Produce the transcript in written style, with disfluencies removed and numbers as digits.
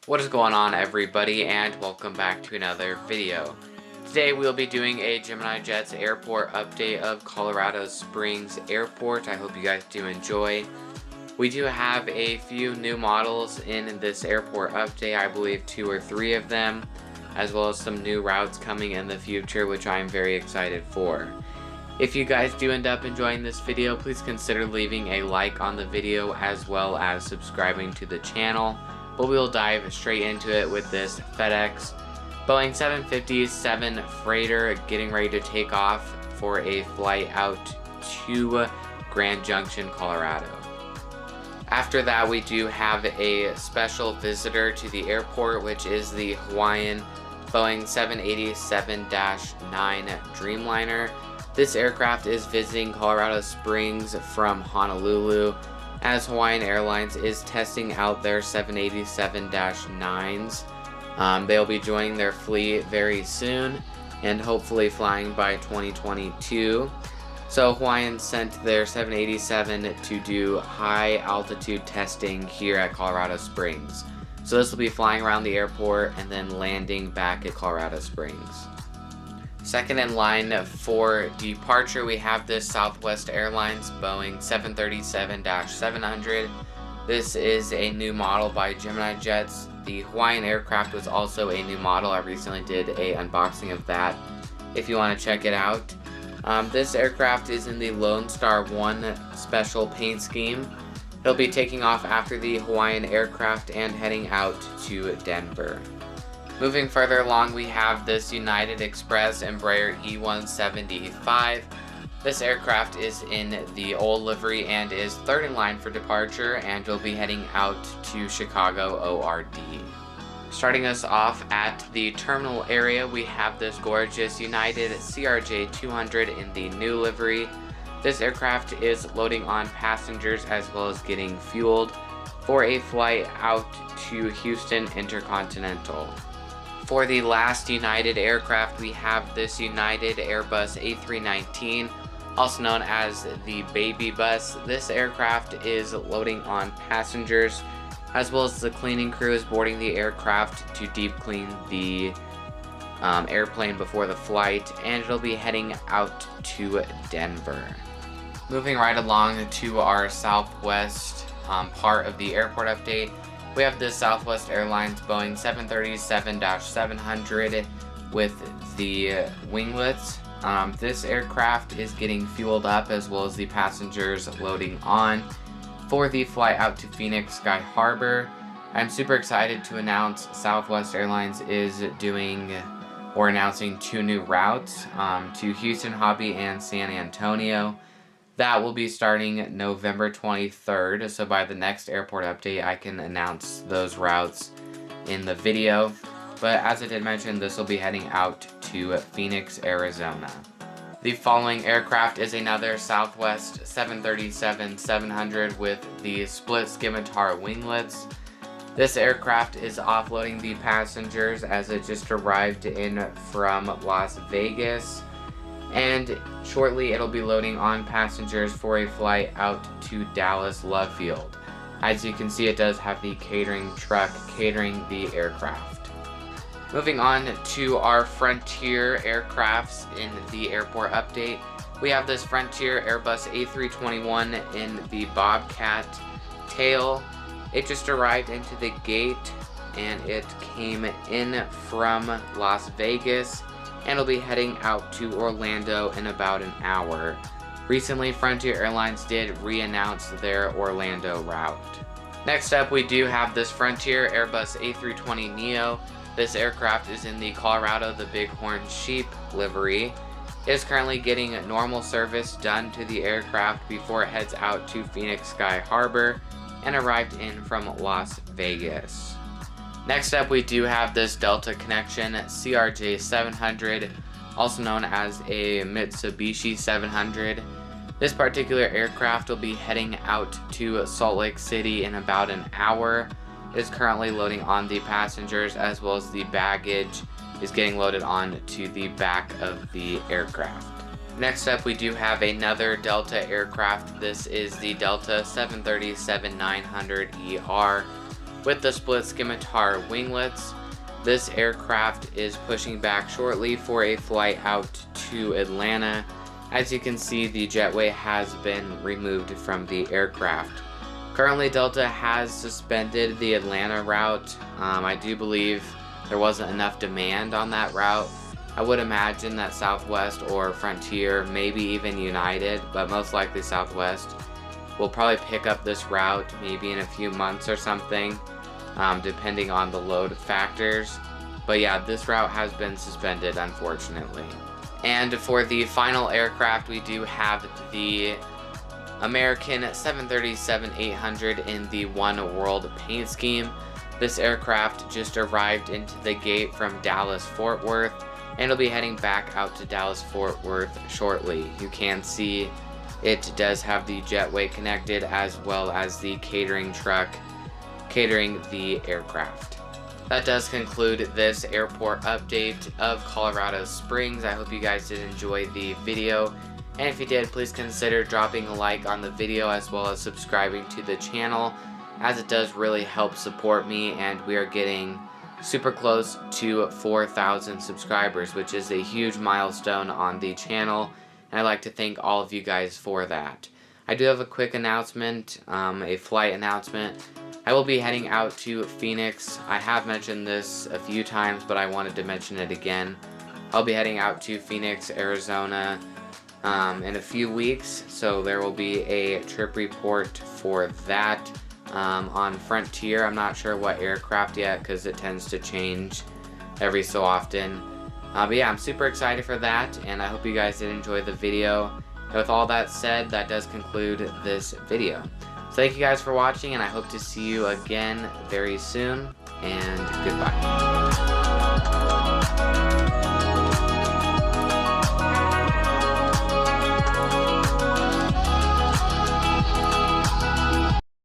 What is going on, everybody, and welcome back to another video. Today we'll be doing a Gemini Jets airport update of Colorado Springs Airport. I hope you guys do enjoy. We do have a few new models in this airport update, I believe 2 or 3 of them, as well as some new routes coming in the future, which I am very excited for. If you guys do end up enjoying this video, please consider leaving a like on the video as well as subscribing to the channel. But we'll dive straight into it with this FedEx Boeing 757 freighter getting ready to take off for a flight out to Grand Junction, Colorado. After that, we do have a special visitor to the airport, which is the Hawaiian Boeing 787-9 Dreamliner. This aircraft is visiting Colorado Springs from Honolulu, as Hawaiian Airlines is testing out their 787-9s. They'll be joining their fleet very soon and hopefully flying by 2022. So Hawaiian sent their 787 to do high altitude testing here at Colorado Springs. So this will be flying around the airport and then landing back at Colorado Springs. Second in line for departure, we have this Southwest Airlines Boeing 737-700. This is a new model by Gemini Jets. The Hawaiian aircraft was also a new model. I recently did a unboxing of that if you want to check it out. This aircraft is in the Lone Star 1 special paint scheme. He'll be taking off after the Hawaiian aircraft and heading out to Denver. Moving further along, we have this United Express Embraer E175. This aircraft is in the old livery and is third in line for departure, and will be heading out to Chicago ORD. Starting us off at the terminal area, we have this gorgeous United CRJ200 in the new livery. This aircraft is loading on passengers as well as getting fueled for a flight out to Houston Intercontinental. For the last United aircraft, we have this United Airbus A319, also known as the Baby Bus. This aircraft is loading on passengers, as well as the cleaning crew is boarding the aircraft to deep clean the airplane before the flight, and it'll be heading out to Denver. Moving right along to our Southwest part of the airport update, we have this Southwest Airlines Boeing 737-700 with the winglets. This aircraft is getting fueled up as well as the passengers loading on for the flight out to Phoenix Sky Harbor. I'm super excited to announce Southwest Airlines is doing or announcing 2 new routes to Houston Hobby and San Antonio. That will be starting November 23rd, so by the next airport update I can announce those routes in the video. But as I did mention, this will be heading out to Phoenix, Arizona. The following aircraft is another Southwest 737-700 with the split scimitar winglets. This aircraft is offloading the passengers as it just arrived in from Las Vegas, and shortly it'll be loading on passengers for a flight out to Dallas Love Field. As you can see, it does have the catering truck catering the aircraft. Moving on to our Frontier aircrafts in the airport update, we have this Frontier Airbus A321 in the Bobcat tail. It just arrived into the gate and it came in from Las Vegas, and will be heading out to Orlando in about an hour. Recently, Frontier Airlines did re-announce their Orlando route. Next up, we do have this Frontier Airbus A320neo. This aircraft is in the Colorado the Bighorn Sheep livery. It is currently getting normal service done to the aircraft before it heads out to Phoenix Sky Harbor and arrived in from Las Vegas. Next up, we do have this Delta Connection CRJ700, also known as a Mitsubishi 700. This particular aircraft will be heading out to Salt Lake City in about an hour. It is currently loading on the passengers as well as the baggage is getting loaded on to the back of the aircraft. Next up, we do have another Delta aircraft. This is the Delta 737-900ER. With the split scimitar winglets, this aircraft is pushing back shortly for a flight out to Atlanta. As you can see, the jetway has been removed from the aircraft. Currently, Delta has suspended the Atlanta route. I do believe there wasn't enough demand on that route. I would imagine that Southwest or Frontier, maybe even United, but most likely Southwest, will probably pick up this route maybe in a few months or something, depending on the load factors. But yeah, this route has been suspended, unfortunately. And for the final aircraft, we do have the American 737-800 in the One World paint scheme. This aircraft just arrived into the gate from Dallas-Fort Worth, and will be heading back out to Dallas-Fort Worth shortly. You can see it does have the jetway connected, as well as the catering truck catering the aircraft. That does conclude this airport update of Colorado Springs. I hope you guys did enjoy the video, and if you did, please consider dropping a like on the video as well as subscribing to the channel, as it does really help support me, and we are getting super close to 4,000 subscribers, which is a huge milestone on the channel, and I'd like to thank all of you guys for that. I do have a quick announcement, a flight announcement. I will be heading out to Phoenix. I have mentioned this a few times, but I wanted to mention it again. I'll be heading out to Phoenix, Arizona in a few weeks, so there will be a trip report for that. On Frontier, I'm not sure what aircraft yet because it tends to change every so often. But yeah, I'm super excited for that, and I hope you guys did enjoy the video. And with all that said, that does conclude this video. So thank you guys for watching, and I hope to see you again very soon, and goodbye.